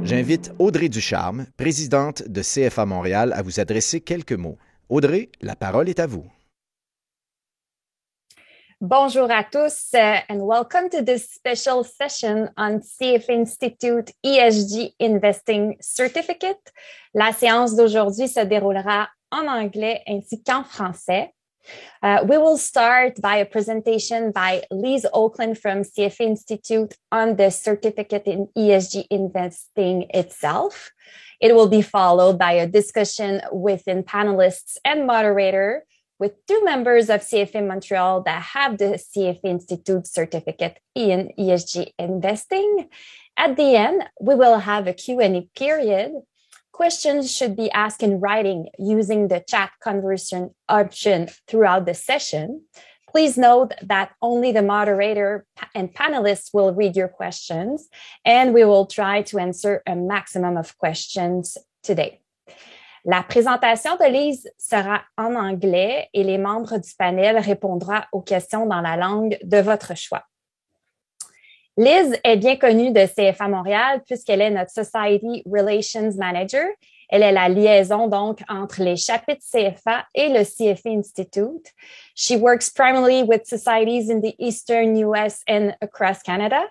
J'invite Audrey Ducharme, présidente de CFA Montréal, à vous adresser quelques mots. Audrey, la parole est à vous. Bonjour à tous and welcome to this special session on CFA Institute ESG Investing Certificate. La séance d'aujourd'hui se déroulera en anglais ainsi qu'en français. We will start by a presentation by Liz Oakland from CFA Institute on the certificate in ESG investing itself. It will be followed by a discussion within panelists and moderator with two members of CFA Montreal that have the CFA Institute certificate in ESG investing. At the end, we will have a Q&A period. Questions should be asked in writing using the chat conversion option throughout the session. Please note that only the moderator and panelists will read your questions, and we will try to answer a maximum of questions today. La présentation de Lise sera en anglais et les membres du panel répondront aux questions dans la langue de votre choix. Liz est bien connue de CFA Montréal puisqu'elle est notre Society Relations Manager. Elle est la liaison donc entre les chapitres CFA et le CFA Institute. She works primarily with societies in the Eastern US and across Canada.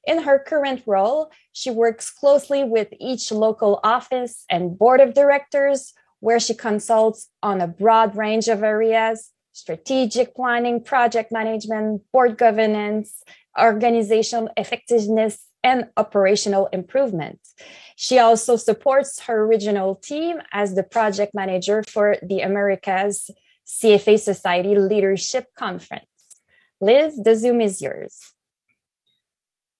In her current role, she works closely with each local office and board of directors, where she consults on a broad range of areas: strategic planning, project management, board governance, organizational effectiveness, and operational improvement. She also supports her regional team as the project manager for the Americas CFA Society Leadership Conference. Liz, the Zoom is yours.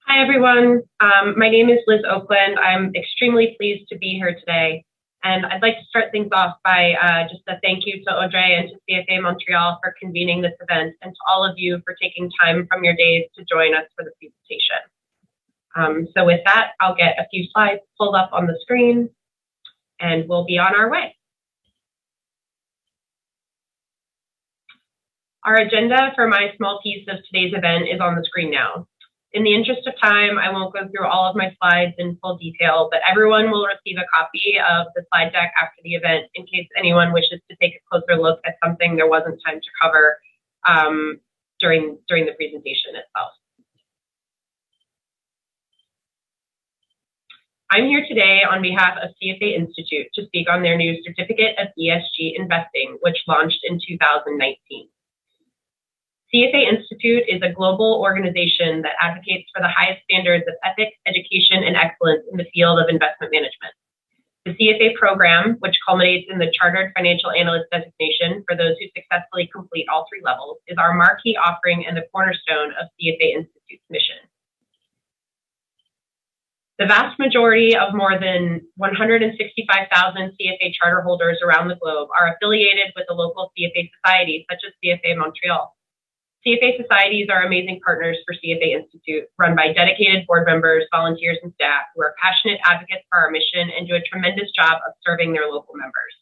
Hi, everyone. My name is Liz Oakland. I'm extremely pleased to be here today. And I'd like to start things off by just a thank you to Audrey and to CFA Montreal for convening this event, and to all of you for taking time from your days to join us for the presentation. So with that, I'll get a few slides pulled up on the screen, and we'll be on our way. Our agenda for my small piece of today's event is on the screen now. In the interest of time, I won't go through all of my slides in full detail, but everyone will receive a copy of the slide deck after the event in case anyone wishes to take a closer look at something there wasn't time to cover during the presentation itself. I'm here today on behalf of CFA Institute to speak on their new Certificate of ESG Investing, which launched in 2019. CFA Institute is a global organization that advocates for the highest standards of ethics, education, and excellence in the field of investment management. The CFA program, which culminates in the Chartered Financial Analyst designation for those who successfully complete all three levels, is our marquee offering and the cornerstone of CFA Institute's mission. The vast majority of more than 165,000 CFA charter holders around the globe are affiliated with the local CFA societies, such as CFA Montreal. CFA societies are amazing partners for CFA Institute, run by dedicated board members, volunteers, and staff who are passionate advocates for our mission and do a tremendous job of serving their local members.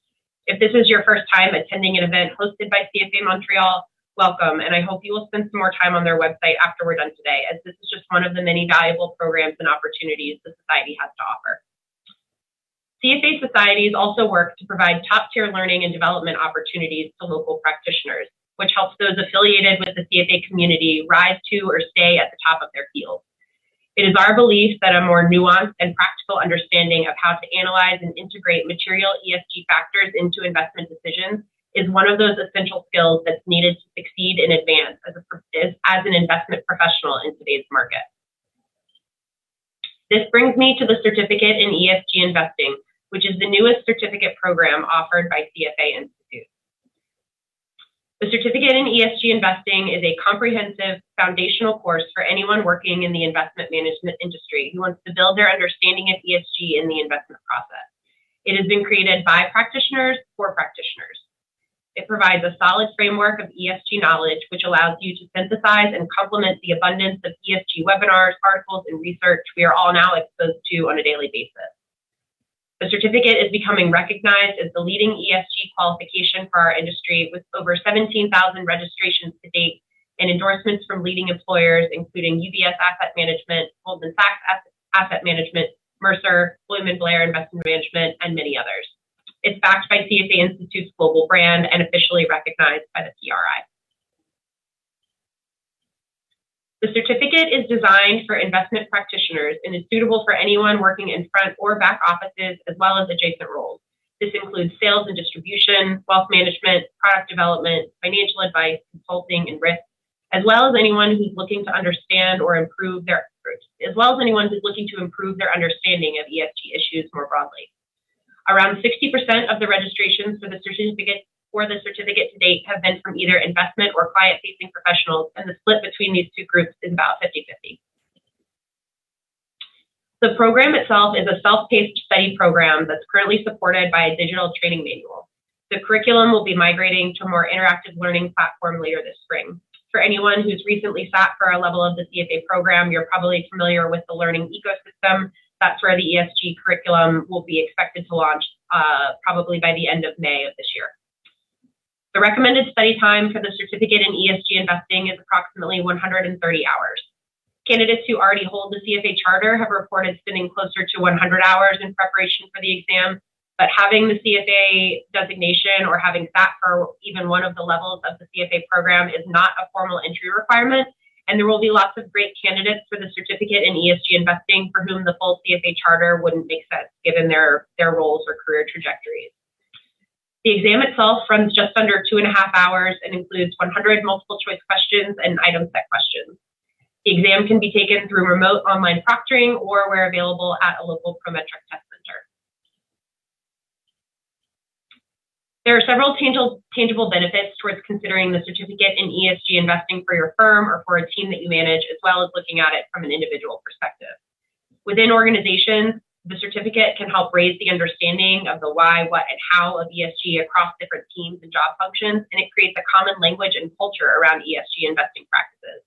If this is your first time attending an event hosted by CFA Montreal, welcome, and I hope you will spend some more time on their website after we're done today, as this is just one of the many valuable programs and opportunities the society has to offer. CFA societies also work to provide top-tier learning and development opportunities to local practitioners, which helps those affiliated with the CFA community rise to or stay at the top of their field. It is our belief that a more nuanced and practical understanding of how to analyze and integrate material ESG factors into investment decisions is one of those essential skills that's needed to succeed in advance as an investment professional in today's market. This brings me to the Certificate in ESG Investing, which is the newest certificate program offered by CFA Institute. The certificate in ESG investing is a comprehensive foundational course for anyone working in the investment management industry who wants to build their understanding of ESG in the investment process. It has been created by practitioners for practitioners. It provides a solid framework of ESG knowledge, which allows you to synthesize and complement the abundance of ESG webinars, articles, and research we are all now exposed to on a daily basis. The certificate is becoming recognized as the leading ESG qualification for our industry, with over 17,000 registrations to date and endorsements from leading employers, including UBS Asset Management, Goldman Sachs Asset Management, Mercer, William & Blair Investment Management, and many others. It's backed by CFA Institute's global brand and officially recognized by the PRI. The certificate is designed for investment practitioners and is suitable for anyone working in front or back offices as well as adjacent roles. This includes sales and distribution, wealth management, product development, financial advice, consulting, and risk, as well as anyone who's looking to understand or improve their understanding of ESG issues more broadly. Around 60% of the registrations for the certificate to date have been from either investment or client-facing professionals, and the split between these two groups is about 50-50. The program itself is a self-paced study program that's currently supported by a digital training manual. The curriculum will be migrating to a more interactive learning platform later this spring. For anyone who's recently sat for a level of the CFA program, you're probably familiar with the learning ecosystem. That's where the ESG curriculum will be expected to launch probably by the end of May of this year. The recommended study time for the certificate in ESG investing is approximately 130 hours. Candidates who already hold the CFA charter have reported spending closer to 100 hours in preparation for the exam, but having the CFA designation or having sat for even one of the levels of the CFA program is not a formal entry requirement, and there will be lots of great candidates for the certificate in ESG investing for whom the full CFA charter wouldn't make sense given their roles or career trajectories. The exam itself runs just under 2.5 hours and includes 100 multiple choice questions and item set questions. The exam can be taken through remote online proctoring or where available at a local Prometric test center. There are several tangible benefits towards considering the certificate in ESG investing for your firm or for a team that you manage, as well as looking at it from an individual perspective. Within organizations, the certificate can help raise the understanding of the why, what, and how of ESG across different teams and job functions, and it creates a common language and culture around ESG investing practices.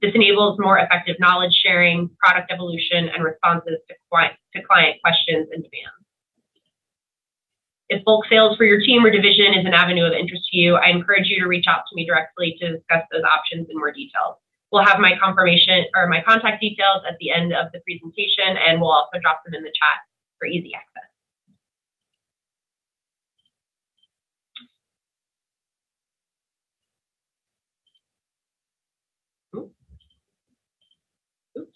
This enables more effective knowledge sharing, product evolution, and responses to client questions and demands. If bulk sales for your team or division is an avenue of interest to you, I encourage you to reach out to me directly to discuss those options in more detail. We'll have my confirmation or my contact details at the end of the presentation, and we'll also drop them in the chat for easy access. Oops.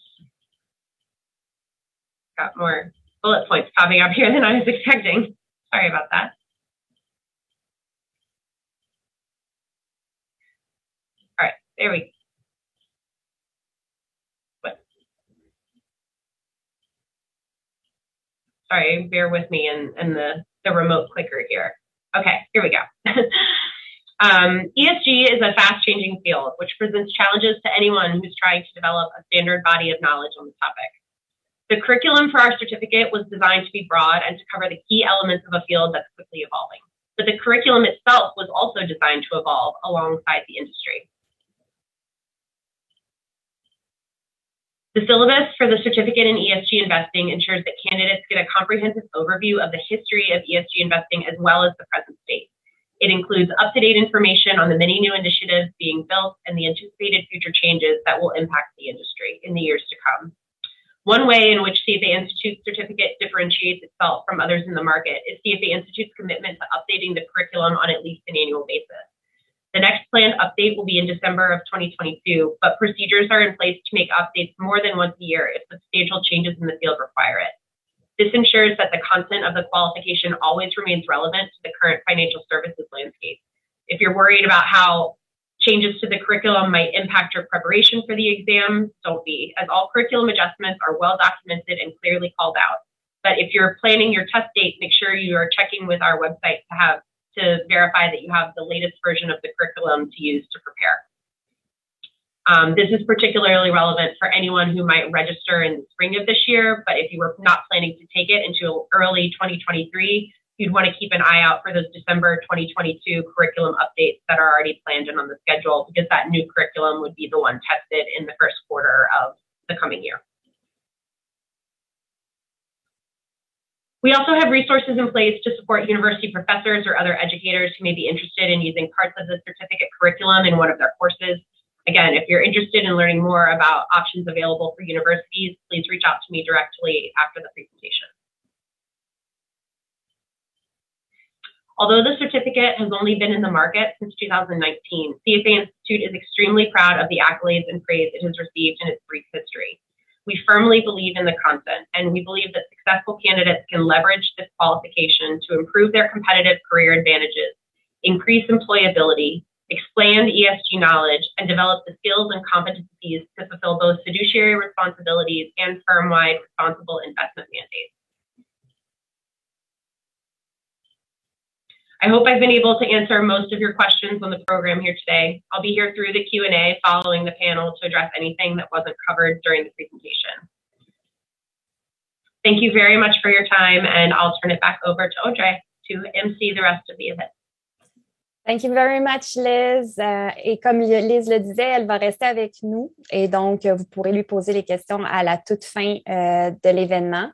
Got more bullet points popping up here than I was expecting. Sorry about that. All right, there we go. Sorry, bear with me and the remote clicker here. Okay, here we go. ESG is a fast-changing field, which presents challenges to anyone who's trying to develop a standard body of knowledge on the topic. The curriculum for our certificate was designed to be broad and to cover the key elements of a field that's quickly evolving. But the curriculum itself was also designed to evolve alongside the industry. The syllabus for the certificate in ESG investing ensures that candidates get a comprehensive overview of the history of ESG investing as well as the present state. It includes up-to-date information on the many new initiatives being built and the anticipated future changes that will impact the industry in the years to come. One way in which CFA Institute's certificate differentiates itself from others in the market is CFA Institute's commitment to updating the curriculum on at least an annual basis. The next planned update will be in December of 2022, but procedures are in place to make updates more than once a year if substantial changes in the field require it. This ensures that the content of the qualification always remains relevant to the current financial services landscape. If you're worried about how changes to the curriculum might impact your preparation for the exam, don't be, as all curriculum adjustments are well documented and clearly called out. But if you're planning your test date, make sure you are checking with our website to have to verify that you have the latest version of the curriculum to use to prepare. This is particularly relevant for anyone who might register in the spring of this year, but if you were not planning to take it until early 2023, you'd want to keep an eye out for those December 2022 curriculum updates that are already planned and on the schedule, because that new curriculum would be the one tested in the first quarter of the coming year. We also have resources in place to support university professors or other educators who may be interested in using parts of the certificate curriculum in one of their courses. Again, if you're interested in learning more about options available for universities, please reach out to me directly after the presentation. Although the certificate has only been in the market since 2019, CFA Institute is extremely proud of the accolades and praise it has received in its brief history. We firmly believe in the content, and we believe that successful candidates can leverage this qualification to improve their competitive career advantages, increase employability, expand ESG knowledge, and develop the skills and competencies to fulfill both fiduciary responsibilities and firm-wide responsible investment mandates. I hope I've been able to answer most of your questions on the program here today. I'll be here through the Q&A following the panel to address anything that wasn't covered during the presentation. Thank you very much for your time, and I'll turn it back over to Audrey to MC the rest of the event. Thank you very much, Liz. Et comme Liz le disait, elle va rester avec nous et donc vous pourrez lui poser les questions à la toute fin de l'événement.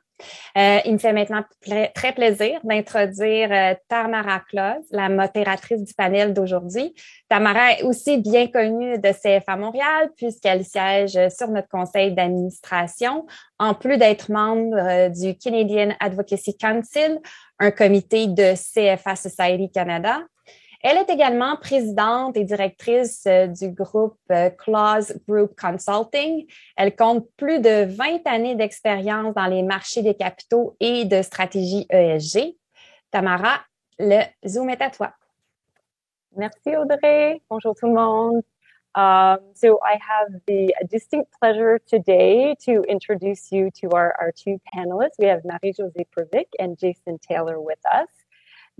Il me fait maintenant très plaisir d'introduire Tamara Claus, la modératrice du panel d'aujourd'hui. Tamara est aussi bien connue de CFA Montréal puisqu'elle siège sur notre conseil d'administration, en plus d'être membre du Canadian Advocacy Council, un comité de CFA Society Canada. Elle est également présidente et directrice du groupe Claus Group Consulting. Elle compte plus de 20 années d'expérience dans les marchés des capitaux et de stratégie ESG. Tamara, le Zoom est à toi. Merci Audrey. Bonjour tout le monde. So I have the distinct pleasure today to introduce you to our two panelists. We have Marie-Josée Previc and Jason Taylor with us.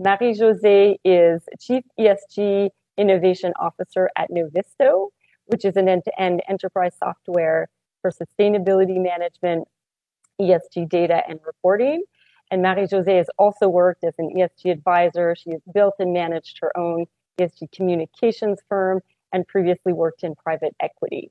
Marie-Josée is Chief ESG Innovation Officer at Novisto, which is an end-to-end enterprise software for sustainability management, ESG data, and reporting. And Marie-Josée has also worked as an ESG advisor. She has built and managed her own ESG communications firm and previously worked in private equity.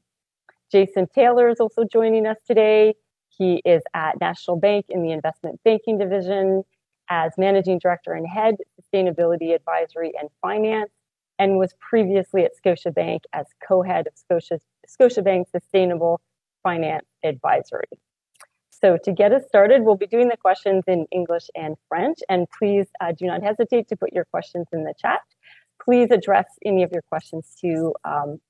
Jason Taylor is also joining us today. He is at National Bank in the investment banking division as Managing Director and Head, Sustainability Advisory and Finance, and was previously at Scotiabank as co-head of Scotiabank Sustainable Finance Advisory. So to get us started, we'll be doing the questions in English and French, and please do not hesitate to put your questions in the chat. Please address any of your questions to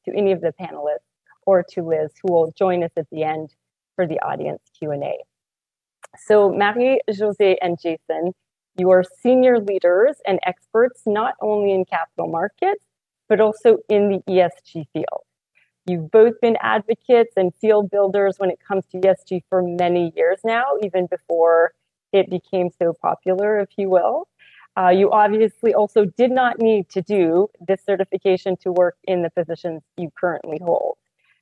any of the panelists or to Liz, who will join us at the end for the audience Q&A. So Marie-Josée and Jason, you are senior leaders and experts not only in capital markets, but also in the ESG field. You've both been advocates and field builders when it comes to ESG for many years now, even before it became so popular, if you will. You obviously also did not need to do this certification to work in the positions you currently hold.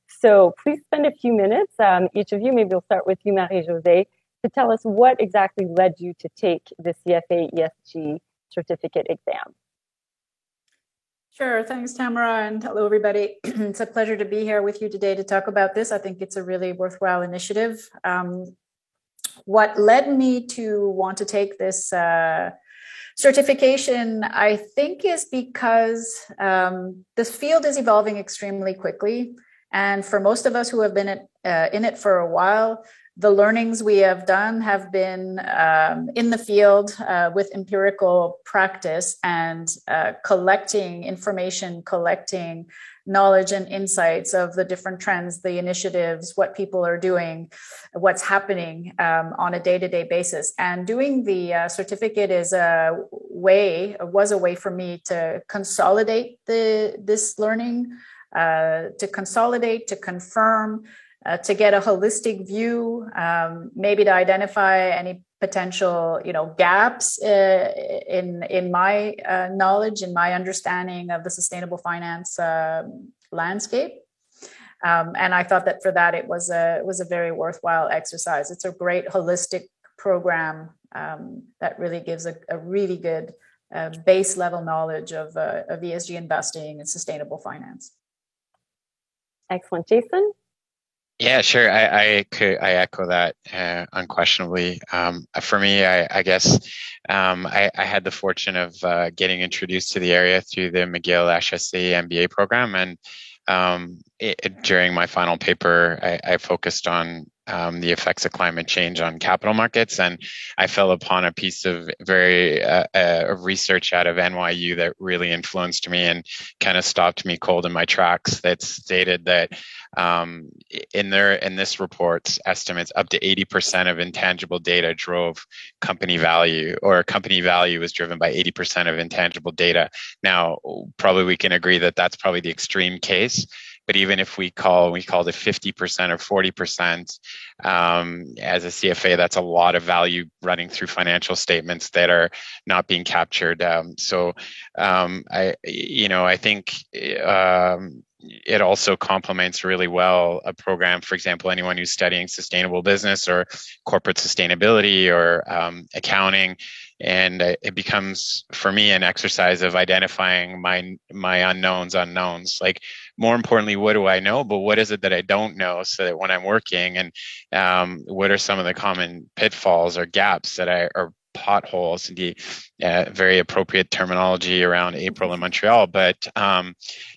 So please spend a few minutes, each of you, maybe we'll start with you, Marie-Josée, to tell us what exactly led you to take the CFA ESG certificate exam. Sure. Thanks, Tamara, and hello, everybody. It's a pleasure to be here with you today to talk about this. I think it's a really worthwhile initiative. What led me to want to take this certification, I think, is because this field is evolving extremely quickly. And for most of us who have been in it for a while, the learnings we have done have been in the field with empirical practice and collecting information, collecting knowledge and insights of the different trends, the initiatives, what people are doing, what's happening on a day-to-day basis. And doing the certificate was a way for me to consolidate this learning, to consolidate, to confirm, to get a holistic view, maybe to identify any potential, gaps in my knowledge, in my understanding of the sustainable finance landscape. And I thought that for that, it was a very worthwhile exercise. It's a great holistic program that really gives a really good base level knowledge of ESG investing and sustainable finance. Excellent. Jason? Yeah, sure. I echo that unquestionably. For me, I guess I had the fortune of getting introduced to the area through the McGill HSC MBA program, and during my final paper, I focused on the effects of climate change on capital markets, and I fell upon a piece of research out of NYU that really influenced me and kind of stopped me cold in my tracks. That stated that in this report's estimates, up to 80% of intangible data drove company value, or company value was driven by 80% of intangible data. Now, probably we can agree that that's probably the extreme case. But even if we called it 50% or 40%, as a CFA, that's a lot of value running through financial statements that are not being captured. So I think it also complements really well a program, for example, anyone who's studying sustainable business or corporate sustainability or accounting. And it becomes, for me, an exercise of identifying my unknowns. Like, more importantly, what do I know, but what is it that I don't know, so that when I'm working, and what are some of the common pitfalls or gaps or potholes, the very appropriate terminology around April in Montreal, but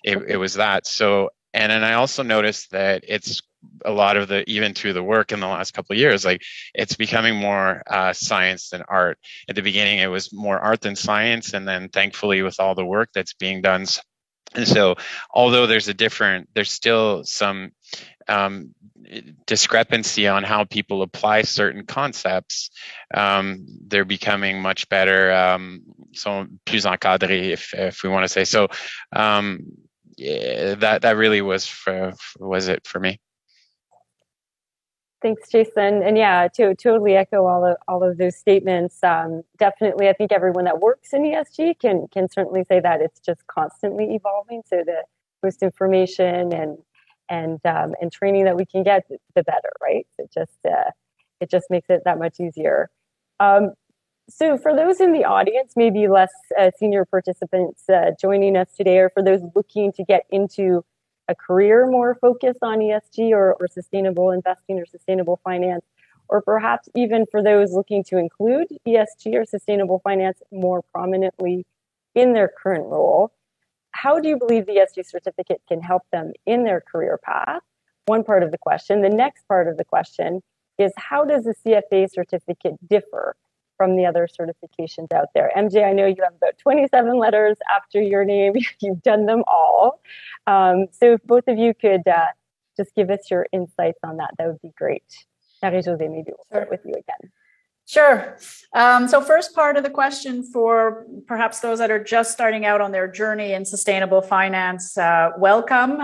it was that. So, and then I also noticed that it's a lot of even through the work in the last couple of years, like, it's becoming more science than art. At the beginning, it was more art than science. And then thankfully, with all the work that's being done, and so although there's still some discrepancy on how people apply certain concepts, they're becoming much better, so plus encadrés, if we want to say so. That really was it for me. Thanks, Jason. And yeah, to totally echo all of those statements. Definitely, I think everyone that works in ESG can certainly say that it's just constantly evolving. So the most information and training that we can get, the better, right? It just makes it that much easier. So for those in the audience, maybe less senior participants joining us today, or for those looking to get into a career more focused on ESG or sustainable investing or sustainable finance, or perhaps even for those looking to include ESG or sustainable finance more prominently in their current role, how do you believe the ESG certificate can help them in their career path? One part of the question. The next part of the question is, how does the CFA certificate differ from the other certifications out there? MJ, I know you have about 27 letters after your name. You've done them all. So if both of you could just give us your insights on that would be great. Marie-Josée, maybe we'll start with you again. Sure. So first part of the question, for perhaps those that are just starting out on their journey in sustainable finance, welcome.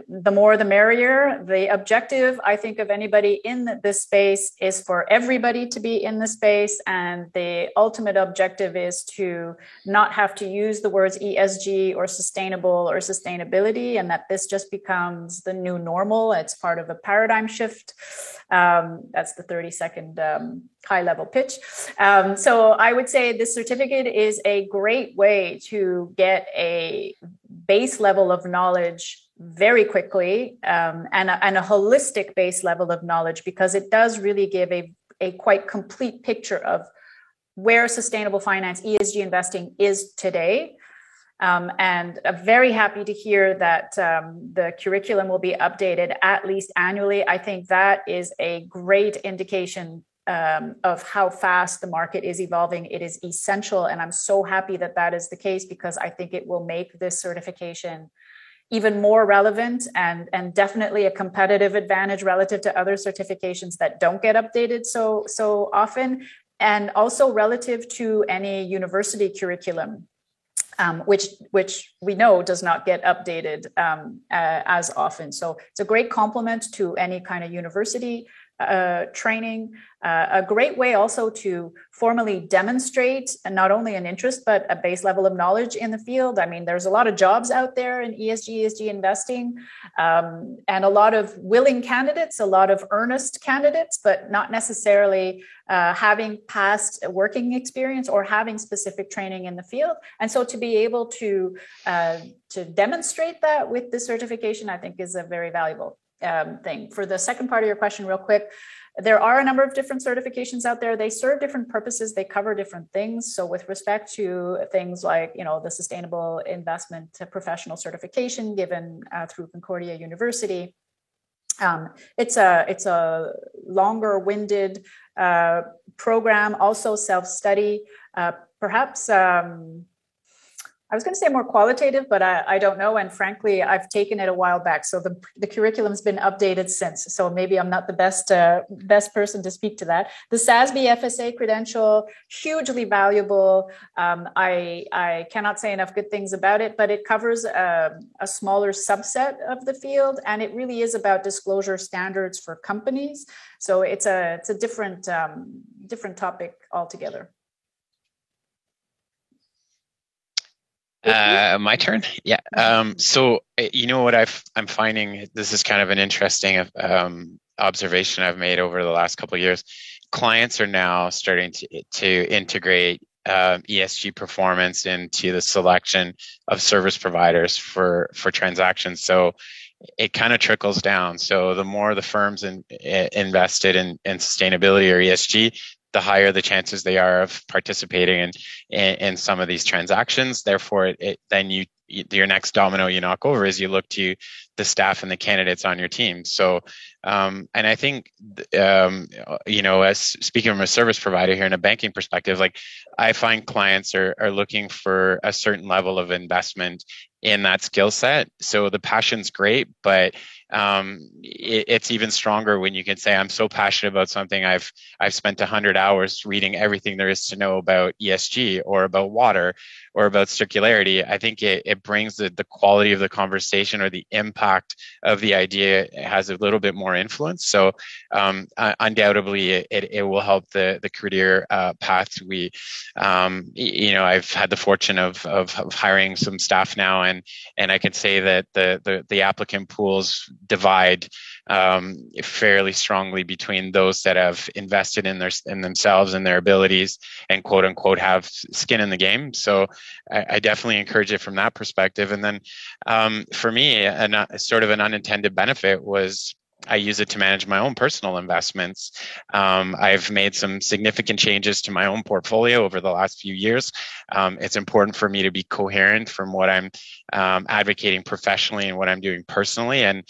The more the merrier. The objective, I think, of anybody in this space is for everybody to be in the space. And the ultimate objective is to not have to use the words ESG or sustainable or sustainability, and that this just becomes the new normal. It's part of a paradigm shift. That's the 30-second high-level pitch. So I would say this certificate is a great way to get a base level of knowledge very quickly, and a holistic base level of knowledge, because it does really give a quite complete picture of where sustainable finance, ESG investing is today. And I'm very happy to hear that the curriculum will be updated at least annually. I think that is a great indication of how fast the market is evolving. It is essential, and I'm so happy that that is the case, because I think it will make this certification even more relevant and definitely a competitive advantage relative to other certifications that don't get updated so often, and also relative to any university curriculum, which we know does not get updated as often. So it's a great complement to any kind of university training, a great way also to formally demonstrate and not only an interest, but a base level of knowledge in the field. I mean, there's a lot of jobs out there in ESG investing, and a lot of willing candidates, a lot of earnest candidates, but not necessarily having past working experience or having specific training in the field. And so to be able to demonstrate that with the certification, I think is a very valuable thing. For the second part of your question, real quick, there are a number of different certifications out there. They serve different purposes. They cover different things. So with respect to things like, the sustainable investment professional certification given through Concordia University, it's a longer winded program, also self-study, perhaps I was going to say more qualitative, but I don't know. And frankly, I've taken it a while back. So the curriculum's been updated since. So maybe I'm not the best person to speak to that. The SASB FSA credential, hugely valuable. I cannot say enough good things about it, but it covers a smaller subset of the field. And it really is about disclosure standards for companies. So it's a different topic altogether. My turn. Yeah. So what I'm finding, this is kind of an interesting observation I've made over the last couple of years. Clients are now starting to integrate ESG performance into the selection of service providers for transactions. So it kind of trickles down. So the more the firms invested in sustainability or ESG, the higher the chances they are of participating in some of these transactions. Therefore, then your next domino you knock over is you look to the staff and the candidates on your team. So, and I think, as speaking from a service provider here in a banking perspective, like I find clients are looking for a certain level of investment in that skill set. So the passion's great, but it's even stronger when you can say, I'm so passionate about something. I've spent 100 hours reading everything there is to know about ESG or about water or about circularity. I think it brings the quality of the conversation or the impact of the idea has a little bit more influence. So undoubtedly it will help the career path. I've had the fortune of hiring some staff now, and I can say that the applicant pools divide fairly strongly between those that have invested in themselves and their abilities and quote unquote have skin in the game. So I definitely encourage it from that perspective. And then for me, sort of an unintended benefit was I use it to manage my own personal investments. I've made some significant changes to my own portfolio over the last few years. It's important for me to be coherent from what I'm advocating professionally and what I'm doing personally. And,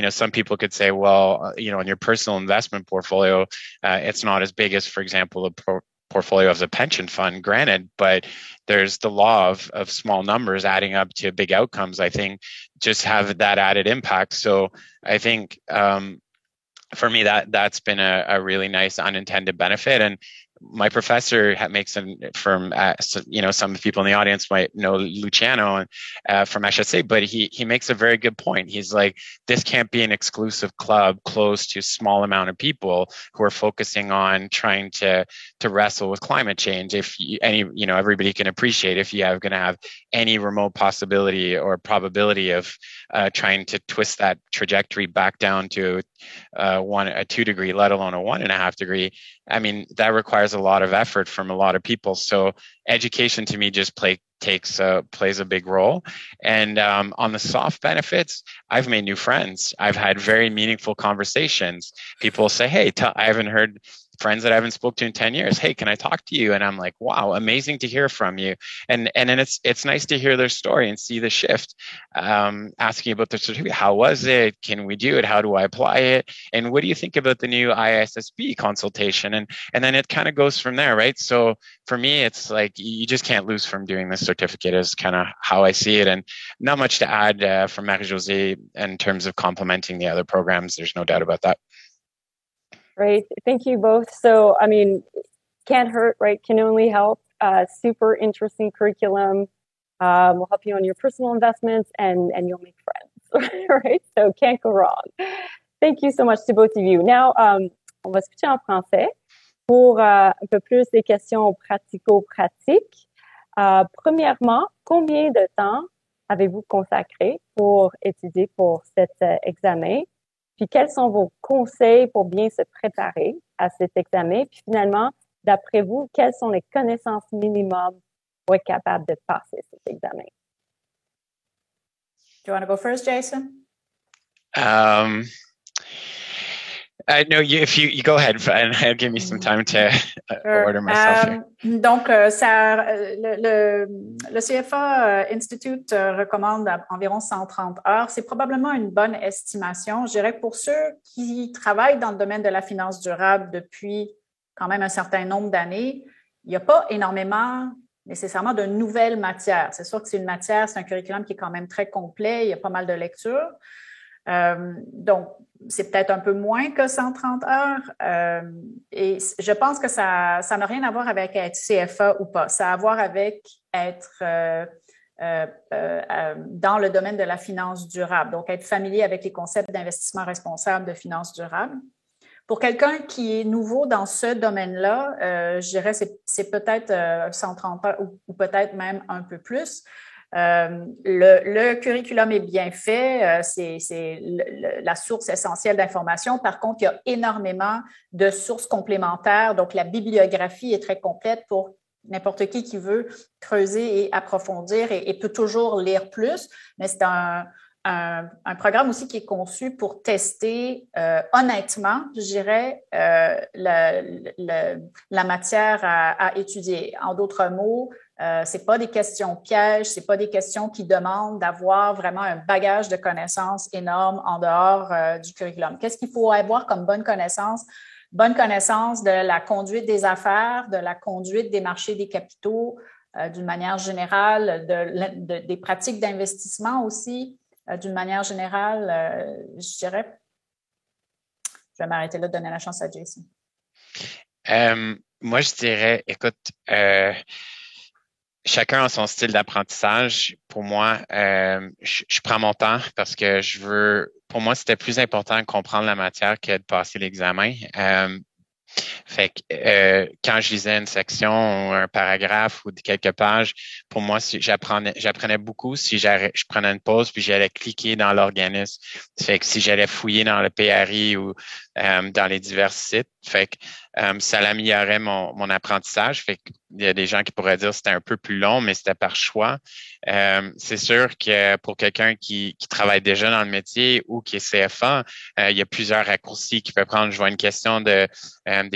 some people could say, well, in your personal investment portfolio, it's not as big as, for example, a portfolio of a pension fund, granted, but there's the law of small numbers adding up to big outcomes, I think, just have that added impact. So I think for me, that's been a really nice unintended benefit. And my professor makes some people in the audience might know Luciano from HSA, but he makes a very good point. He's like, this can't be an exclusive club closed to a small amount of people who are focusing on trying to wrestle with climate change. If everybody can appreciate if you are going to have any remote possibility or probability of trying to twist that trajectory back down to a 2 degree, let alone a 1.5 degree. I mean, that requires a lot of effort from a lot of people. So education to me just plays a big role. And on the soft benefits, I've made new friends. I've had very meaningful conversations. People say, hey, I haven't heard friends that I haven't spoken to in 10 years. Hey, can I talk to you? And I'm like, wow, amazing to hear from you. And then it's nice to hear their story and see the shift. Asking about the certificate. How was it? Can we do it? How do I apply it? And what do you think about the new ISSB consultation? And then it kind of goes from there, right? So for me, it's like, you just can't lose from doing this certificate is kind of how I see it. And not much to add from Marie-Josée in terms of complementing the other programs. There's no doubt about that. Great. Thank you both. So, I mean, can't hurt, right? Can only help. Super interesting curriculum. Will help you on your personal investments and you'll make friends, right? So can't go wrong. Thank you so much to both of you. Now, on va switcher en français pour un peu plus des questions pratico-pratiques. Premièrement, combien de temps avez-vous consacré pour étudier pour cet examen? Puis, quels sont vos conseils pour bien se préparer à cet examen? Puis, finalement, d'après vous, quelles sont les connaissances minimum pour être capable de passer cet examen? Do you want to go first, Jason? No, if you go ahead and give me some time to order myself here. Donc, le CFA Institute recommande environ 130 heures. C'est probablement une bonne estimation. Je dirais que pour ceux qui travaillent dans le domaine de la finance durable depuis quand même un certain nombre d'années, il n'y a pas énormément nécessairement de nouvelles matières. C'est sûr que c'est un curriculum qui est quand même très complet. Il y a pas mal de lectures. Donc, c'est peut-être un peu moins que 130 heures. Et je pense que ça n'a rien à voir avec être CFA ou pas. Ça a à voir avec être dans le domaine de la finance durable. Donc, être familier avec les concepts d'investissement responsable, de finance durable. Pour quelqu'un qui est nouveau dans ce domaine-là, je dirais c'est peut-être 130 heures ou peut-être même un peu plus. Le curriculum est bien fait, c'est la source essentielle d'information. Par contre, il y a énormément de sources complémentaires. Donc, la bibliographie est très complète pour n'importe qui veut creuser et approfondir et peut toujours lire plus. Mais c'est un programme aussi qui est conçu pour tester honnêtement, je dirais, la matière à étudier. En d'autres mots, c'est pas des questions pièges, c'est pas des questions qui demandent d'avoir vraiment un bagage de connaissances énorme en dehors du curriculum. Qu'est-ce qu'il faut avoir comme bonne connaissance? Bonne connaissance de la conduite des affaires, de la conduite des marchés des capitaux, d'une manière générale, des pratiques d'investissement aussi. D'une manière générale, je dirais, je vais m'arrêter là, donner la chance à Jason. Moi, je dirais, écoute, chacun a son style d'apprentissage. Pour moi, je prends mon temps parce que pour moi, c'était plus important de comprendre la matière que de passer l'examen. Fait que quand je lisais une section ou un paragraphe ou quelques pages, pour moi, j'apprenais beaucoup si je prenais une pause puis j'allais cliquer dans l'organisme. Fait que si j'allais fouiller dans le PRI ou dans les divers sites, fait que ça l'améliorait mon apprentissage. Fait qu'il y a des gens qui pourraient dire que c'était un peu plus long, mais c'était par choix. C'est sûr que pour quelqu'un qui travaille déjà dans le métier ou qui est CFA, il y a plusieurs raccourcis qu'il peut prendre. Je vois une question des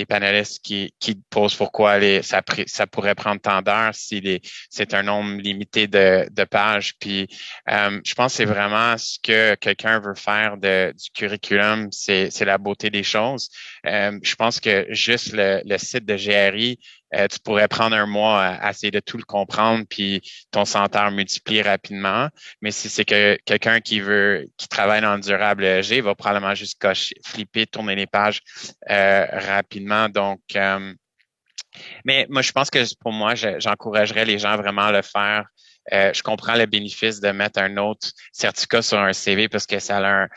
panélistes qui posent pourquoi ça pourrait prendre tant d'heures si c'est un nombre limité de pages. Puis je pense que c'est vraiment ce que quelqu'un veut faire du curriculum, c'est la beauté des choses. Je pense que juste le site de GRI, tu pourrais prendre un mois à essayer de tout le comprendre, puis ton centre multiplie rapidement. Mais si c'est que quelqu'un qui travaille dans le durable ESG, il va probablement juste flipper, tourner les pages rapidement. Donc, mais moi, je pense que pour moi, j'encouragerais les gens vraiment à le faire. Je comprends le bénéfice de mettre un autre certificat sur un CV parce que ça a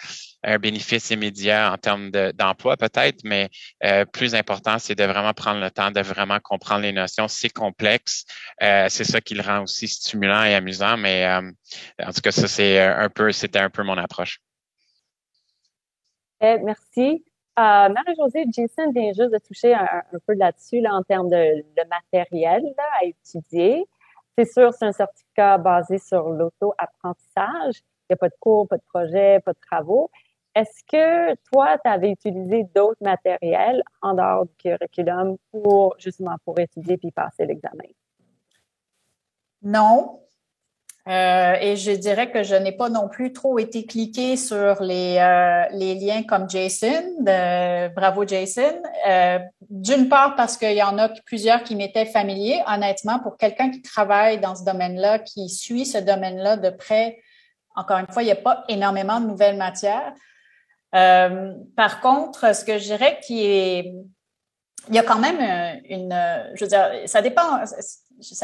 un bénéfice immédiat en termes d'emploi peut-être, mais plus important, c'est de vraiment prendre le temps de vraiment comprendre les notions. C'est complexe, c'est ça qui le rend aussi stimulant et amusant, mais en tout cas, ça c'était un peu mon approche. Merci. Marie-Josée, Jason vient juste de toucher un peu là-dessus en termes de matériel à étudier. C'est sûr, c'est un certificat basé sur l'auto-apprentissage. Il n'y a pas de cours, pas de projet, pas de travaux. Est-ce que toi, tu avais utilisé d'autres matériels en dehors du curriculum pour étudier puis passer l'examen? Non. Et je dirais que je n'ai pas non plus trop été cliquée sur les liens comme Jason. Bravo, Jason. D'une part, parce qu'il y en a plusieurs qui m'étaient familiers. Honnêtement, pour quelqu'un qui travaille dans ce domaine-là, qui suit ce domaine-là de près, encore une fois, il n'y a pas énormément de nouvelles matières. Par contre, ce que je dirais qui est il y a quand même je veux dire, ça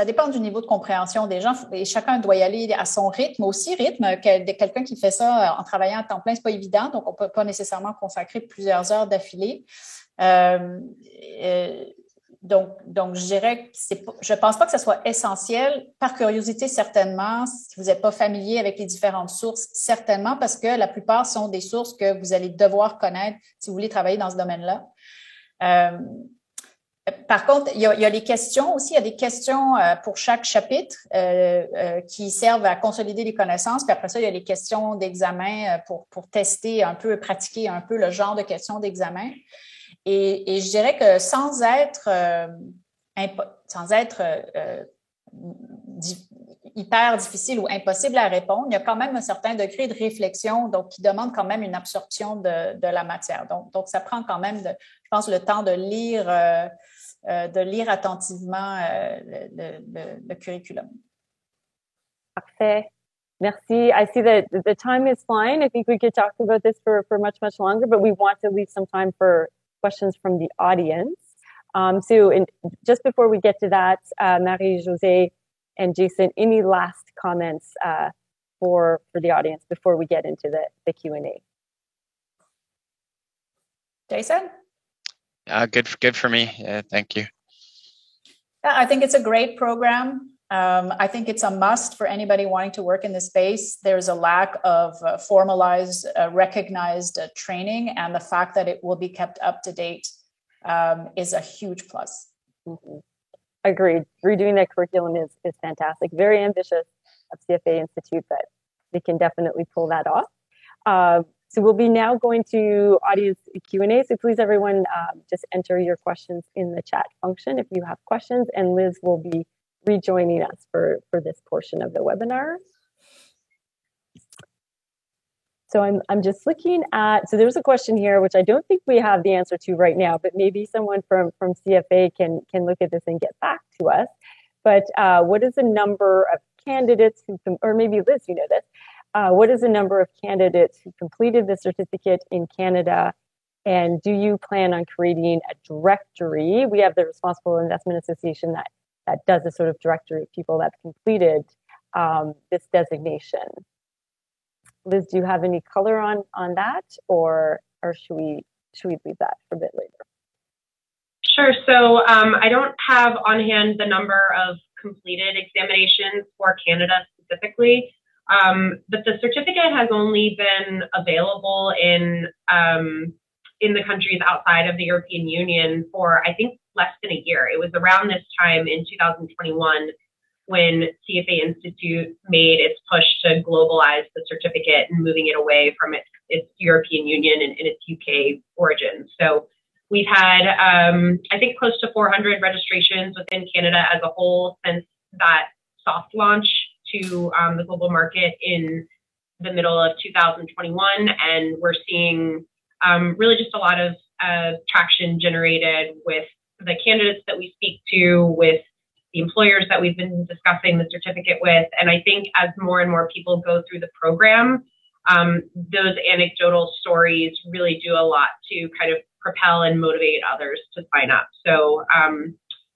dépend du niveau de compréhension des gens et chacun doit y aller à son rythme, aussi rythme. Quelqu'un qui fait ça en travaillant à temps plein, c'est pas évident, donc on peut pas nécessairement consacrer plusieurs heures d'affilée. Donc, je dirais que je pense pas que ce soit essentiel. Par curiosité, certainement. Si vous n'êtes pas familier avec les différentes sources, certainement, parce que la plupart sont des sources que vous allez devoir connaître si vous voulez travailler dans ce domaine-là. Par contre, il y a les questions aussi. Il y a des questions pour chaque chapitre qui servent à consolider les connaissances. Puis après ça, il y a les questions d'examen pour tester un peu, pratiquer un peu le genre de questions d'examen. Et je dirais que sans être hyper difficile ou impossible à répondre, il y a quand même un certain degré de réflexion, donc qui demande quand même une absorption de la matière. Donc ça prend quand même, je pense, le temps de lire attentivement le curriculum. Parfait. Merci. I see that the time is flying. I think we could talk about this for much, much longer, but we want to leave some time for questions from the audience. Just before we get to that, Marie-Josée and Jason, any last comments for the audience before we get into the Q&A? Jason? Good for me. Thank you. Yeah, I think it's a great program. I think it's a must for anybody wanting to work in this space. There's a lack of formalized, recognized training, and the fact that it will be kept up to date is a huge plus. Mm-hmm. Agreed. Redoing that curriculum is fantastic. Very ambitious of CFA Institute, but they can definitely pull that off. So we'll be now going to audience Q&A. So please, everyone, just enter your questions in the chat function if you have questions, and Liz will be rejoining us for this portion of the webinar. So I'm just looking at, so there's a question here, which I don't think we have the answer to right now, but maybe someone from CFA can look at this and get back to us. But what is the number of candidates or maybe Liz, you know this, what is the number of candidates who completed the certificate in Canada? And do you plan on creating a directory? We have the Responsible Investment Association that does a sort of directory of people that completed this designation. Liz, do you have any color on that, or should we leave that for a bit later? Sure. So I don't have on hand the number of completed examinations for Canada specifically, but the certificate has only been available in the countries outside of the European Union for, I think, less than a year. It was around this time in 2021 when CFA Institute made its push to globalize the certificate and moving it away from its European Union and its UK origins. So we've had, I think, close to 400 registrations within Canada as a whole since that soft launch to the global market in the middle of 2021. And we're seeing really just a lot of traction generated with the candidates that we speak to, with the employers that we've been discussing the certificate with. And I think as more and more people go through the program, those anecdotal stories really do a lot to kind of propel and motivate others to sign up. So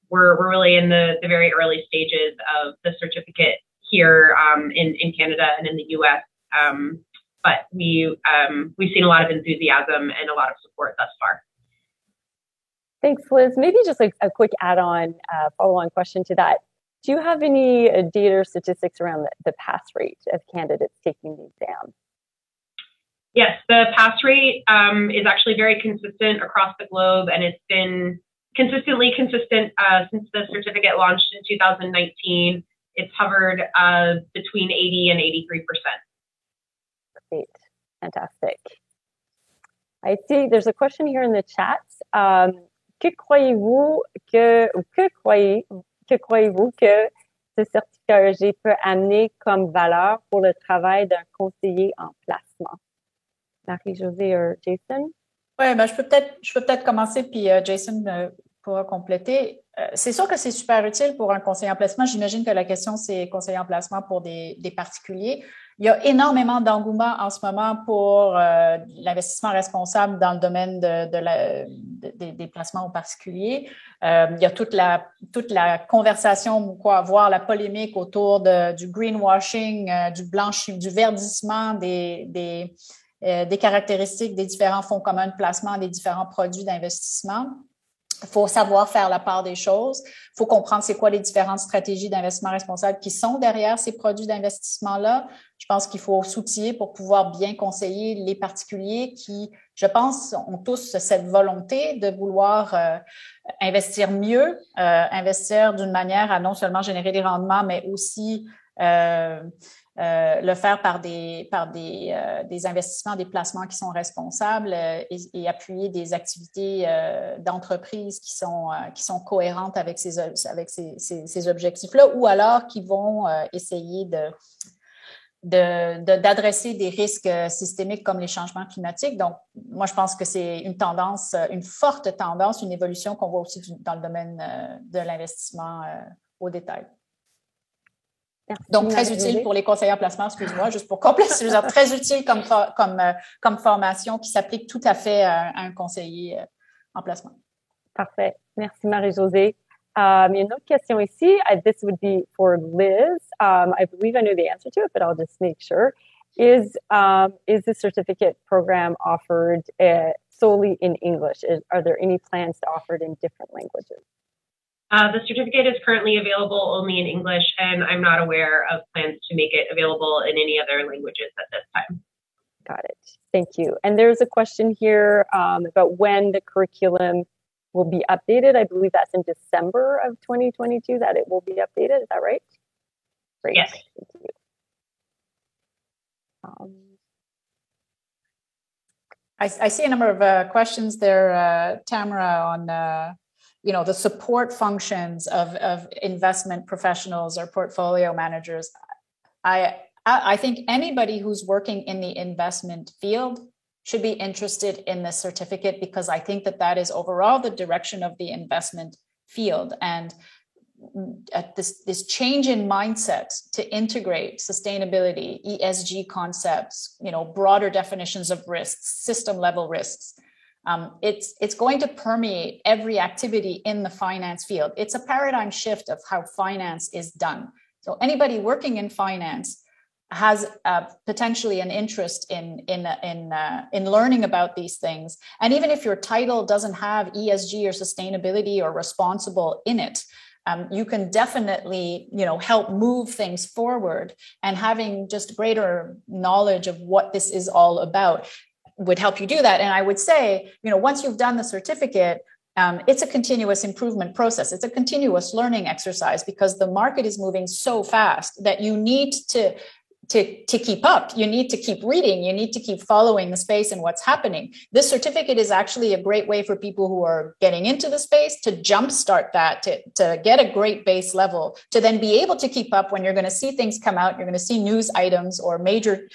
we're really in the very early stages of the certificate here in Canada and in the US. But we've seen a lot of enthusiasm and a lot of support thus far. Thanks, Liz. Maybe just like a quick add-on, follow-on question to that. Do you have any data or statistics around the pass rate of candidates taking the exam? Yes, the pass rate is actually very consistent across the globe, and it's been consistently consistent since the certificate launched in 2019. It's hovered between 80 and 83%. Great, fantastic. I see there's a question here in the chat. Que croyez-vous que ce certificat ESG peut amener comme valeur pour le travail d'un conseiller en placement? Marie-Josée ou Jason? Oui, ben, je peux peut-être commencer, puis Jason pourra compléter. C'est sûr que c'est super utile pour un conseiller en placement. J'imagine que la question, c'est conseiller en placement pour des particuliers. Il y a énormément d'engouement en ce moment pour l'investissement responsable dans le domaine des placements aux particuliers. Il y a toute la conversation, voire la polémique autour du greenwashing, du verdissement des caractéristiques des différents fonds communs de placement, des différents produits d'investissement. Il faut savoir faire la part des choses. Il faut comprendre c'est quoi les différentes stratégies d'investissement responsable qui sont derrière ces produits d'investissement-là. Je pense qu'il faut s'outiller pour pouvoir bien conseiller les particuliers qui, je pense, ont tous cette volonté de vouloir investir mieux, investir d'une manière à non seulement générer des rendements, mais aussi le faire par des investissements, des placements qui sont responsables et appuyer des activités d'entreprise qui sont cohérentes avec ces objectifs-là, ou alors qui vont essayer d'adresser des risques systémiques comme les changements climatiques. Donc, moi, je pense que c'est une forte tendance, une évolution qu'on voit aussi dans le domaine de l'investissement au détail. Merci, donc, très utile pour les conseillers en placement, excuse-moi, juste pour compléter, très utile comme formation qui s'applique tout à fait à un conseiller en placement. Parfait. Merci, Marie-Josée. Il y a une autre question ici. This would be for Liz. I believe I know the answer to it, but I'll just make sure. Is the certificate program offered solely in English? Are there any plans to offer it in different languages? The certificate is currently available only in English, and I'm not aware of plans to make it available in any other languages at this time. Got it. Thank you. And there's a question here about when the curriculum will be updated. I believe that's in December of 2022 that it will be updated. Is that right? Great. Yes. Thank you. I see a number of questions there, Tamara, on the support functions of investment professionals or portfolio managers. I think anybody who's working in the investment field should be interested in this certificate, because I think that is overall the direction of the investment field. And this change in mindset to integrate sustainability, ESG concepts, broader definitions of risks, system level risks. It's going to permeate every activity in the finance field. It's a paradigm shift of how finance is done. So anybody working in finance has potentially an interest in learning about these things. And even if your title doesn't have ESG or sustainability or responsible in it, you can definitely, help move things forward. And having just greater knowledge of what this is all about would help you do that. And I would say, once you've done the certificate, it's a continuous improvement process. It's a continuous learning exercise, because the market is moving so fast that you need to keep up. You need to keep reading. You need to keep following the space and what's happening. This certificate is actually a great way for people who are getting into the space to jumpstart that, to get a great base level, to then be able to keep up when you're going to see things come out. You're going to see news items or major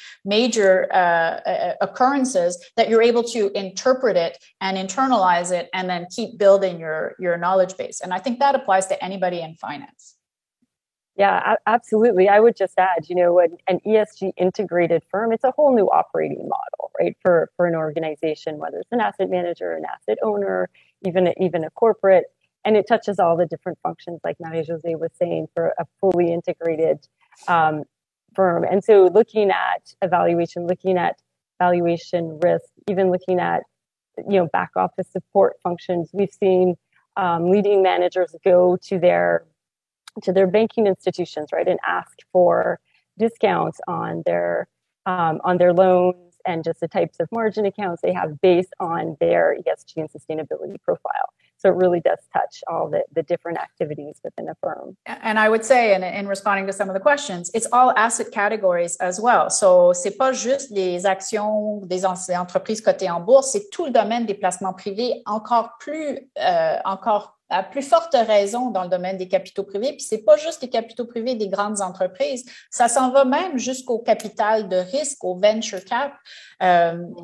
occurrences, that you're able to interpret it and internalize it, and then keep building your knowledge base. And I think that applies to anybody in finance. Yeah, absolutely. I would just add, an ESG integrated firm, it's a whole new operating model, right? For an organization, whether it's an asset manager, an asset owner, even a corporate, and it touches all the different functions, like Marie-Josée was saying, for a fully integrated firm. And so looking at evaluation, looking at valuation risk, even looking at, back office support functions, we've seen leading managers go to their banking institutions, right, and ask for discounts on their loans and just the types of margin accounts they have based on their ESG and sustainability profile. So it really does touch all the different activities within a firm. And I would say, in responding to some of the questions, it's all asset categories as well. So c'est pas juste les actions des entreprises cotées en bourse, c'est tout le domaine des placements privés, encore à plus forte raison dans le domaine des capitaux privés. Puis c'est pas juste les capitaux privés des grandes entreprises, ça s'en va même jusqu'au capital de risque, au venture cap,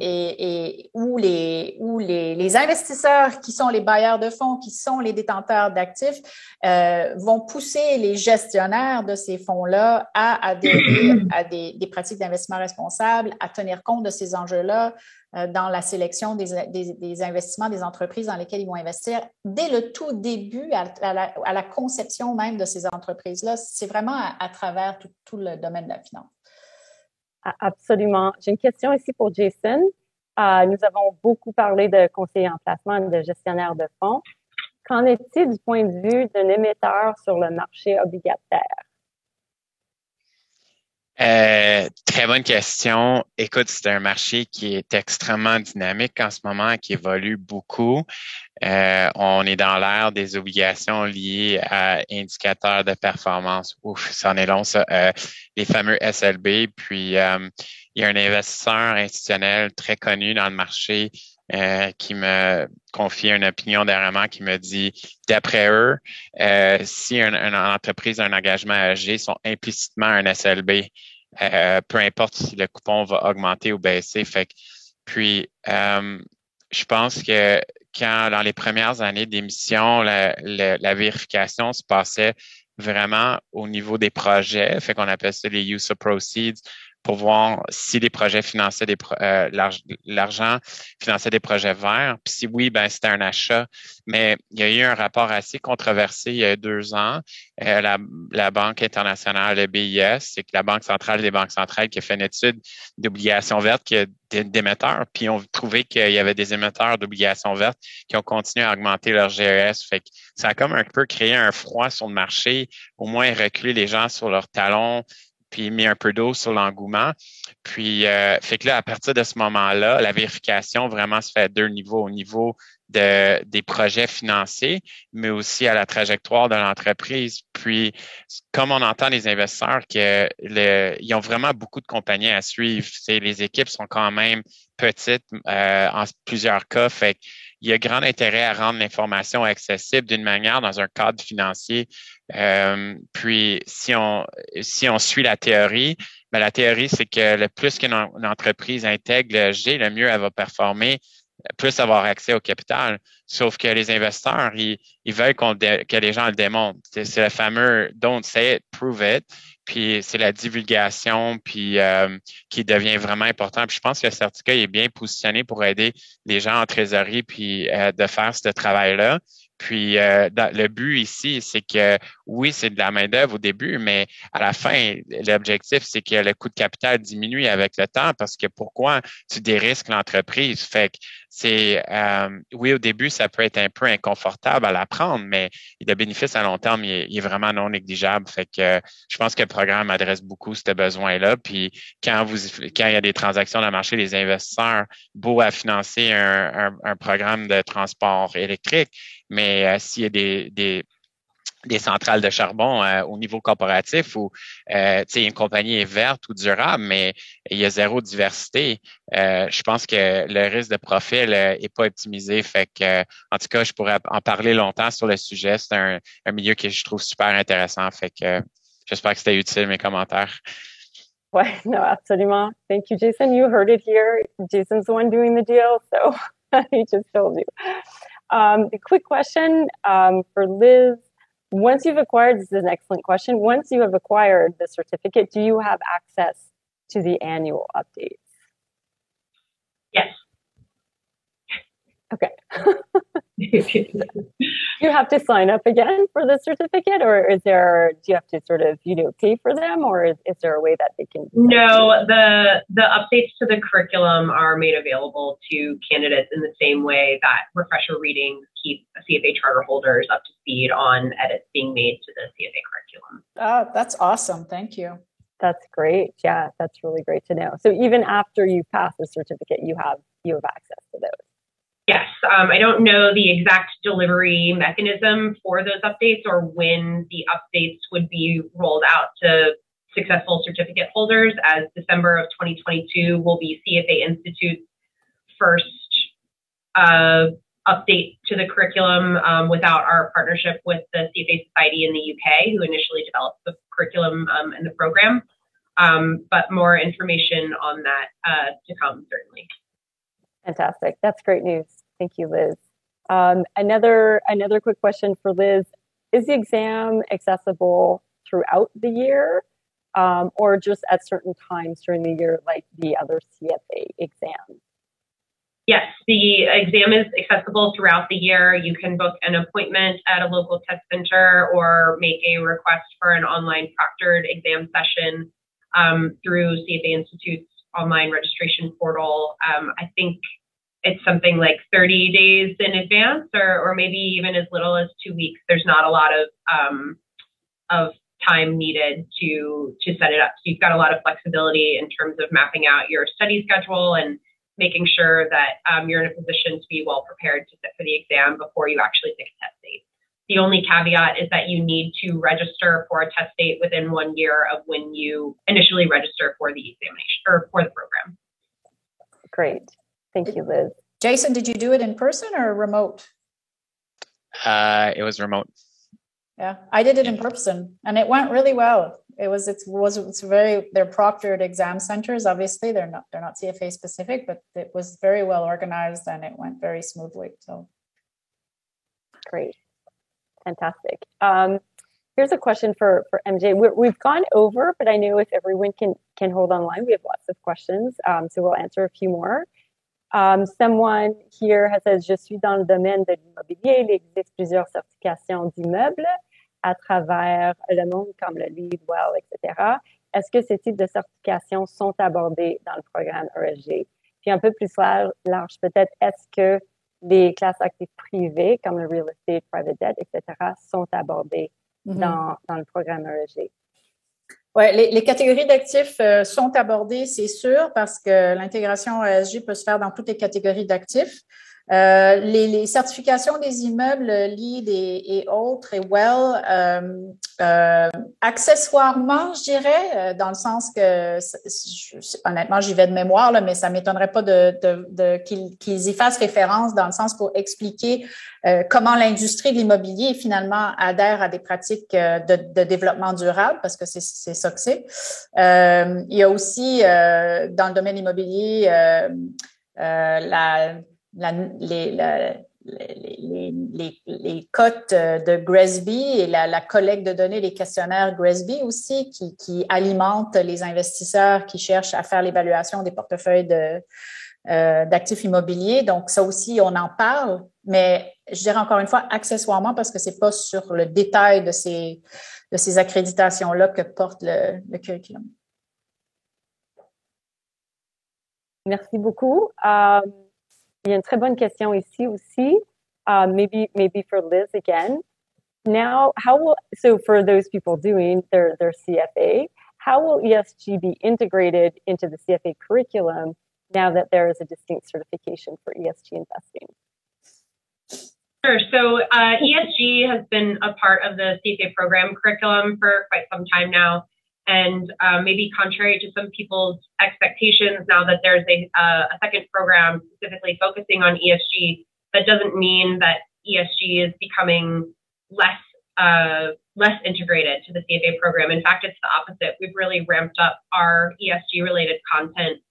et où les investisseurs qui sont les bailleurs de fonds, qui sont les détenteurs d'actifs, vont pousser les gestionnaires de ces fonds-là à adhérer à des pratiques d'investissement responsable, à tenir compte de ces enjeux-là. dans la sélection des investissements des entreprises dans lesquelles ils vont investir dès le tout début, à la conception même de ces entreprises-là. C'est vraiment à travers tout le domaine de la finance. Absolument. J'ai une question ici pour Jason. Nous avons beaucoup parlé de conseillers en placement et de gestionnaires de fonds. Qu'en est-il du point de vue d'un émetteur sur le marché obligataire? Très bonne question. Écoute, c'est un marché qui est extrêmement dynamique en ce moment, qui évolue beaucoup. On est dans l'ère des obligations liées à indicateurs de performance. Ouf, ça en est long, ça. Les fameux SLB. Puis, il y a un investisseur institutionnel très connu dans le marché qui me confie une opinion dernièrement qui me dit, d'après eux, si une entreprise a un engagement AEG, ils sont implicitement un SLB. Peu importe si le coupon va augmenter ou baisser. Puis, je pense que quand, dans les premières années d'émission, la vérification se passait vraiment au niveau des projets, fait qu'on appelle ça les use of proceeds, pour voir si les projets finançaient l'argent finançait des projets verts. Puis si oui, ben c'était un achat. Mais il y a eu un rapport assez controversé il y a 2 ans. La Banque internationale, le BIS, c'est que la Banque centrale des banques centrales qui a fait une étude d'obligations vertes d'émetteurs, puis ont trouvé qu'il y avait des émetteurs d'obligations vertes qui ont continué à augmenter leur GES. Fait que ça a comme un peu créé un froid sur le marché, au moins reculer les gens sur leurs talons, puis mis un peu d'eau sur l'engouement. Puis, fait que là, à partir de ce moment-là, la vérification vraiment se fait à 2 niveaux. Au niveau des projets financiers, mais aussi à la trajectoire de l'entreprise. Puis, comme on entend les investisseurs ils ont vraiment beaucoup de compagnies à suivre. Les équipes sont quand même petites en plusieurs cas. Fait qu'il y a grand intérêt à rendre l'information accessible d'une manière dans un cadre financier. Puis, si on suit la théorie, ben la théorie, c'est que le plus qu'une entreprise intègre le ESG, le mieux elle va performer, plus avoir accès au capital. Sauf que les investisseurs, ils veulent que les gens le démontrent. C'est le fameux don't say it, prove it. Puis c'est la divulgation puis qui devient vraiment important. Puis je pense que le certificat est bien positionné pour aider les gens en trésorerie puis de faire ce travail-là. Puis le but ici, c'est que oui, c'est de la main-d'œuvre au début, mais à la fin, l'objectif, c'est que le coût de capital diminue avec le temps parce que pourquoi tu dérisques l'entreprise? Fait que c'est oui, au début, ça peut être un peu inconfortable à l'apprendre, mais le bénéfice à long terme, il est vraiment non négligeable. Fait que je pense que le programme adresse beaucoup ce besoin-là. Puis quand il y a des transactions dans le marché, les investisseurs, beau à financer un programme de transport électrique, mais s'il y a des centrales de charbon au niveau corporatif où une compagnie est verte ou durable, mais il y a zéro diversité. Je pense que le risque de profil est pas optimisé. Fait que, en tout cas, je pourrais en parler longtemps sur le sujet. C'est un milieu que je trouve super intéressant. Fait que j'espère que c'était utile mes commentaires. Ouais, no, absolument. Thank you, Jason. You heard it here. Jason's the one doing the deal, so he just told you. A quick question for Liz. Once you've acquired, this is an excellent question. Once you have acquired the certificate, do you have access to the annual updates? Yes. Okay. You have to sign up again for the certificate, or do you have to sort of, pay for them, or is there a way that they can? No, the updates to the curriculum are made available to candidates in the same way that refresher readings keep CFA charter holders up to speed on edits being made to the CFA curriculum. Oh, that's awesome. Thank you. That's great. Yeah, that's really great to know. So even after you pass the certificate, you have access to those. Yes, I don't know the exact delivery mechanism for those updates or when the updates would be rolled out to successful certificate holders, as December of 2022 will be CFA Institute's first update to the curriculum without our partnership with the CFA Society in the UK, who initially developed the curriculum and the program. But more information on that to come, certainly. Fantastic. That's great news. Thank you, Liz. Another quick question for Liz. Is the exam accessible throughout the year or just at certain times during the year like the other CFA exams? Yes, the exam is accessible throughout the year. You can book an appointment at a local test center or make a request for an online proctored exam session through CFA Institute's online registration portal. I think it's something like 30 days in advance, or maybe even as little as 2 weeks. There's not a lot of time needed to set it up. So you've got a lot of flexibility in terms of mapping out your study schedule and making sure that you're in a position to be well prepared to sit for the exam before you actually pick a test date. The only caveat is that you need to register for a test date within 1 year of when you initially register for the examination or for the program. Great. Thank you, Liz. Jason, did you do it in person or remote? It was remote. Yeah, I did it in person, and it went really well. It's very, they're proctored exam centers. Obviously, they're not CFA specific, but it was very well organized and it went very smoothly. So great, fantastic. Here's a question for MJ. We've gone over, but I know if everyone can hold online, we have lots of questions. So we'll answer a few more. Someone here has said, je suis dans le domaine de l'immobilier. Il existe plusieurs certifications d'immeubles à travers le monde, comme le LEED, WELL, etc. Est-ce que ces types de certifications sont abordés dans le programme ESG? Puis un peu plus large peut-être, est-ce que les classes actives privées, comme le real estate, private debt, etc., sont abordées dans le programme ESG? Ouais, les catégories d'actifs sont abordées, c'est sûr, parce que l'intégration ESG peut se faire dans toutes les catégories d'actifs. Les certifications des immeubles, LEED et autres, et WELL, accessoirement, je dirais, dans le sens que, honnêtement, j'y vais de mémoire, là, mais ça m'étonnerait pas qu'ils y fassent référence dans le sens pour expliquer comment l'industrie de l'immobilier finalement adhère à des pratiques de développement durable, parce que c'est ça que c'est. Il y a aussi dans le domaine immobilier les cotes de GRESB et la collecte de données, les questionnaires GRESB aussi, qui alimentent les investisseurs qui cherchent à faire l'évaluation des portefeuilles d'actifs immobiliers. Donc, ça aussi, on en parle, mais je dirais encore une fois accessoirement parce que c'est pas sur le détail de ces accréditations-là que porte le curriculum. Merci beaucoup. Il y a une très bonne question ici aussi. Maybe for Liz again. Now, so for those people doing their CFA, how will ESG be integrated into the CFA curriculum now that there is a distinct certification for ESG investing? Sure. So ESG has been a part of the CFA program curriculum for quite some time now. And maybe contrary to some people's expectations, now that there's a second program specifically focusing on ESG, that doesn't mean that ESG is becoming less integrated to the CFA program. In fact, it's the opposite. We've really ramped up our ESG-related content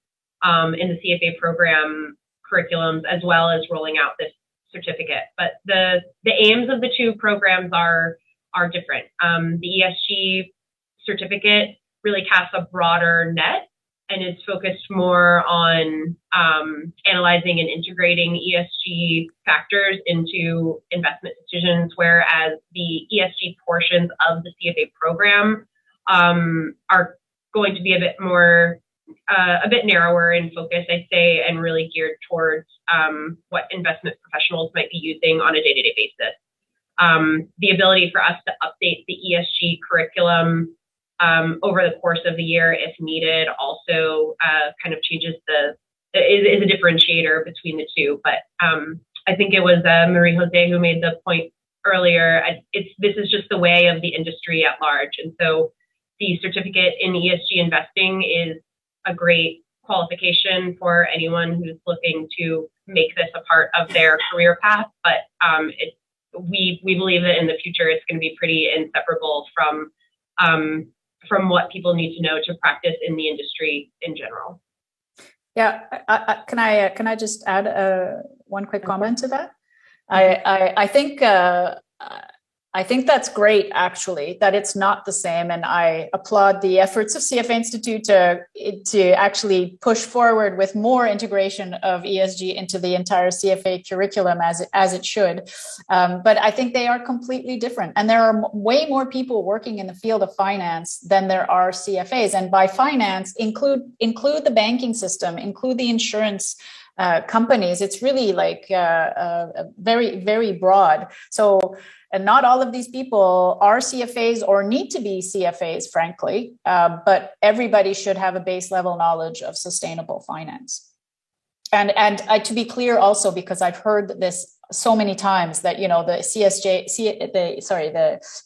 in the CFA program curriculums, as well as rolling out this certificate. But the aims of the two programs are different. The ESG certificate really casts a broader net and is focused more on analyzing and integrating ESG factors into investment decisions, whereas the ESG portions of the CFA program are going to be a bit narrower in focus, I'd say, and really geared towards what investment professionals might be using on a day-to-day basis. The ability for us to update the ESG curriculum over the course of the year, if needed, also kind of changes is a differentiator between the two. But I think it was Marie Jose who made the point earlier. This is just the way of the industry at large, and so the certificate in ESG investing is a great qualification for anyone who's looking to make this a part of their career path. But we believe that in the future it's going to be pretty inseparable from what people need to know to practice in the industry in general. Yeah, can I just add one quick comment to that? I think I think that's great, actually, that it's not the same. And I applaud the efforts of CFA Institute to actually push forward with more integration of ESG into the entire CFA curriculum as it should. But I think they are completely different. And there are way more people working in the field of finance than there are CFAs. And by finance, include the banking system, include the insurance companies. It's really like very, very broad. So, and not all of these people are CFAs or need to be CFAs, frankly, but everybody should have a base level knowledge of sustainable finance. And to be clear also, because I've heard this so many times that, you know, the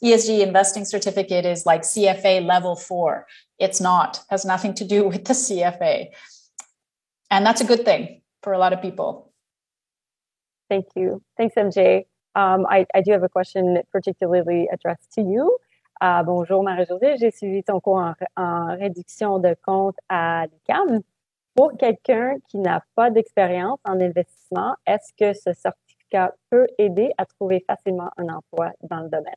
ESG investing certificate is like CFA level 4. It's not, has nothing to do with the CFA. And that's a good thing for a lot of people. Thank you. Thanks, MJ. I do have a question particularly addressed to you. Bonjour Marie-Josée, j'ai suivi ton cours en réduction de compte à l'UQAM. Pour quelqu'un qui n'a pas d'expérience en investissement, est-ce que ce certificat peut aider à trouver facilement un emploi dans le domaine?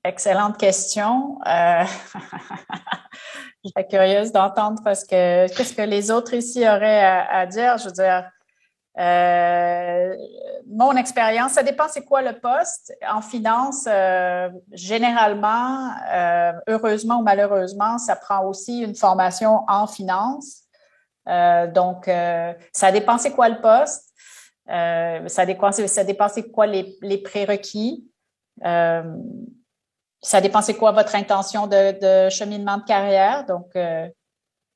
Excellente question. Je serais curieuse d'entendre qu'est-ce que les autres ici auraient à dire. Je veux dire, mon expérience, ça dépend c'est quoi le poste. En finance, généralement, heureusement ou malheureusement, ça prend aussi une formation en finance. Donc, ça dépend c'est quoi le poste. Ça dépend c'est quoi les prérequis. Ça dépend c'est quoi votre intention de cheminement de carrière. Donc,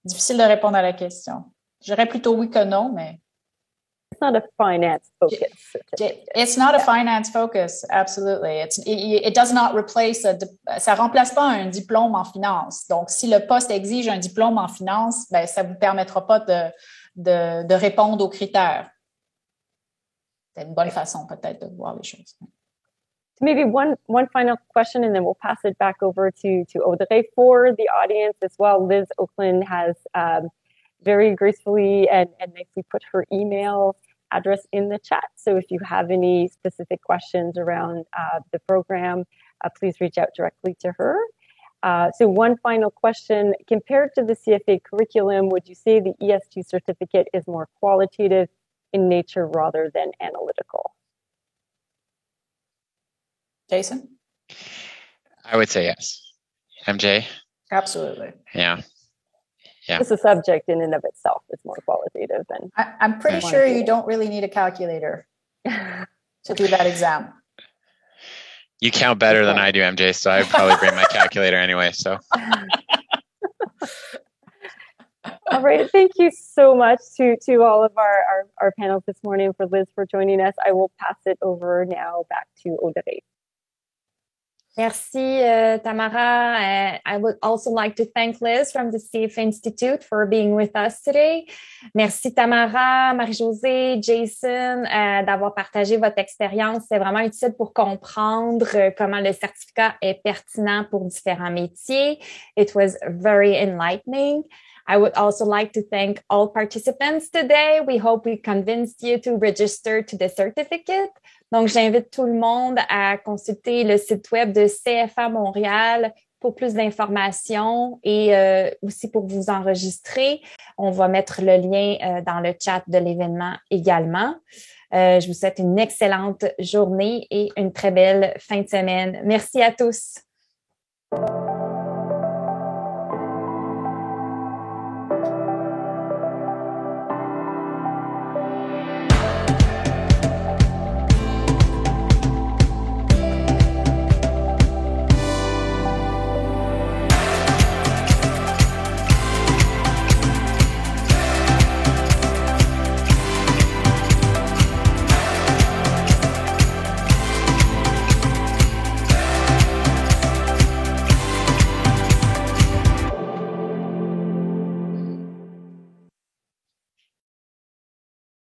difficile de répondre à la question. Je dirais plutôt oui que non, mais... It's not a finance focus. It's not a finance focus, absolutely. It does not replace ça remplace pas un diplôme en finance. Donc, si le poste exige un diplôme en finance, ben, ça vous permettra pas de répondre aux critères. C'est une bonne façon peut-être de voir les choses. So maybe one final question, and then we'll pass it back over to Audrey for the audience as well. Liz Oakland has very gracefully and nicely put her email address in the chat. So if you have any specific questions around the program, please reach out directly to her. So one final question, compared to the CFA curriculum, would you say the ESG certificate is more qualitative in nature rather than analytical? Jason? I would say yes. MJ? Absolutely. Yeah. It's a subject in and of itself. It's more qualitative than... I'm pretty sure you don't really need a calculator to do that exam. You count better than I do, MJ, so I'd probably bring my calculator anyway. So, all right. Thank you so much to all of our panels this morning, for Liz for joining us. I will pass it over now back to Audrey. Merci, Tamara. I would also like to thank Liz from the CFA Institute for being with us today. Merci, Tamara, Marie-Josée, Jason, d'avoir partagé votre expérience. C'est vraiment utile pour comprendre comment le certificat est pertinent pour différents métiers. It was very enlightening. I would also like to thank all participants today. We hope we convinced you to register to the certificate. Donc, j'invite tout le monde à consulter le site web de CFA Montréal pour plus d'informations et aussi pour vous enregistrer. On va mettre le lien dans le chat de l'événement également. Je vous souhaite une excellente journée et une très belle fin de semaine. Merci à tous.